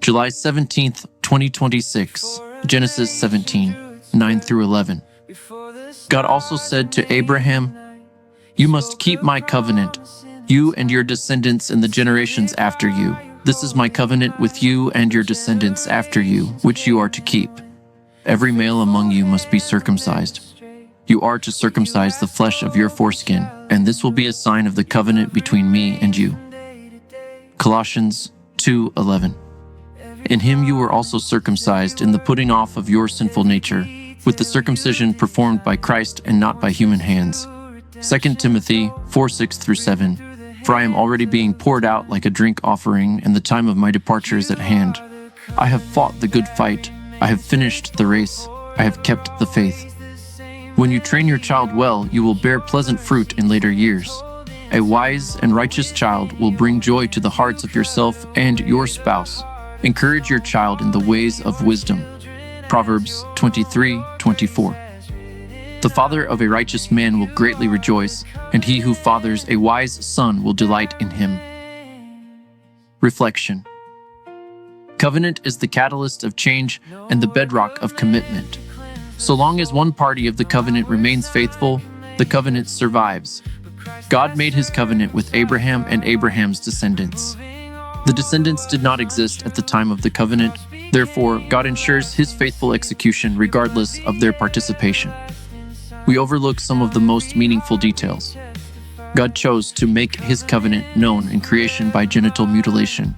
July 17th, 2026, Genesis 17, 9 through 11. God also said to Abraham, "You must keep my covenant, you and your descendants in the generations after you. This is my covenant with you and your descendants after you, which you are to keep. Every male among you must be circumcised. You are to circumcise the flesh of your foreskin, and this will be a sign of the covenant between me and you." Colossians 2:11. In him you were also circumcised in the putting off of your sinful nature, with the circumcision performed by Christ and not by human hands. 2 Timothy 4:6-7. For I am already being poured out like a drink offering, and the time of my departure is at hand. I have fought the good fight. I have finished the race. I have kept the faith. When you train your child well, you will bear pleasant fruit in later years. A wise and righteous child will bring joy to the hearts of yourself and your spouse. Encourage your child in the ways of wisdom. Proverbs 23:24. The father of a righteous man will greatly rejoice, and he who fathers a wise son will delight in him. Reflection. Covenant is the catalyst of change and the bedrock of commitment. So long as one party of the covenant remains faithful, the covenant survives. God made his covenant with Abraham and Abraham's descendants. The descendants did not exist at the time of the covenant, therefore, God ensures his faithful execution regardless of their participation. We overlook some of the most meaningful details. God chose to make his covenant known in creation by genital mutilation.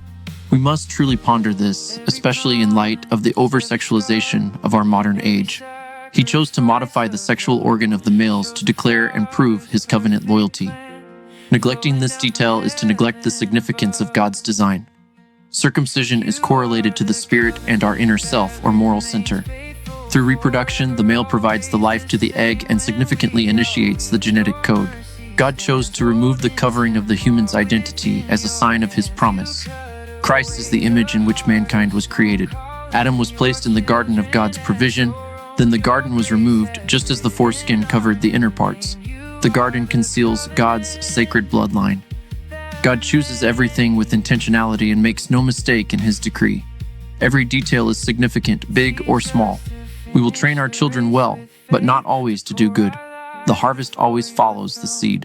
We must truly ponder this, especially in light of the over-sexualization of our modern age. He chose to modify the sexual organ of the males to declare and prove his covenant loyalty. Neglecting this detail is to neglect the significance of God's design. Circumcision is correlated to the spirit and our inner self or moral center. Through reproduction, the male provides the life to the egg and significantly initiates the genetic code. God chose to remove the covering of the human's identity as a sign of his promise. Christ is the image in which mankind was created. Adam was placed in the garden of God's provision, then the garden was removed just as the foreskin covered the inner parts. The garden conceals God's sacred bloodline. God chooses everything with intentionality and makes no mistake in his decree. Every detail is significant, big or small. We will train our children well, but not always to do good. The harvest always follows the seed.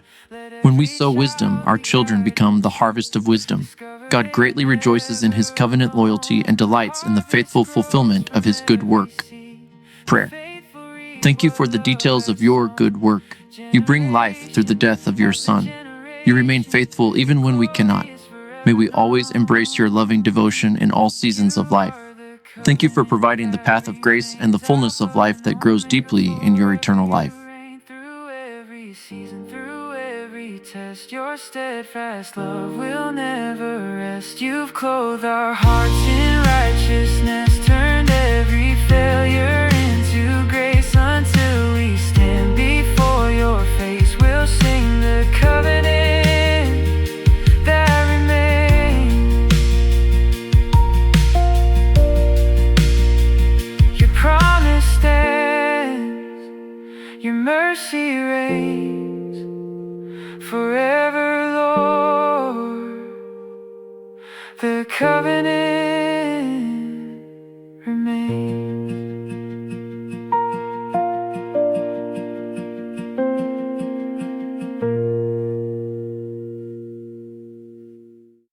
When we sow wisdom, our children become the harvest of wisdom. God greatly rejoices in his covenant loyalty and delights in the faithful fulfillment of his good work. Prayer. Thank you for the details of your good work. You bring life through the death of your Son. You remain faithful even when we cannot. May we always embrace your loving devotion in all seasons of life. Thank you for providing the path of grace and the fullness of life that grows deeply in your eternal life. Test your steadfast love will never rest. You've clothed our hearts in righteousness, turned every failure into grace. Until we stand before your face, we'll sing the covenant that remains. Your promise stands, your mercy reigns forever, Lord. The covenant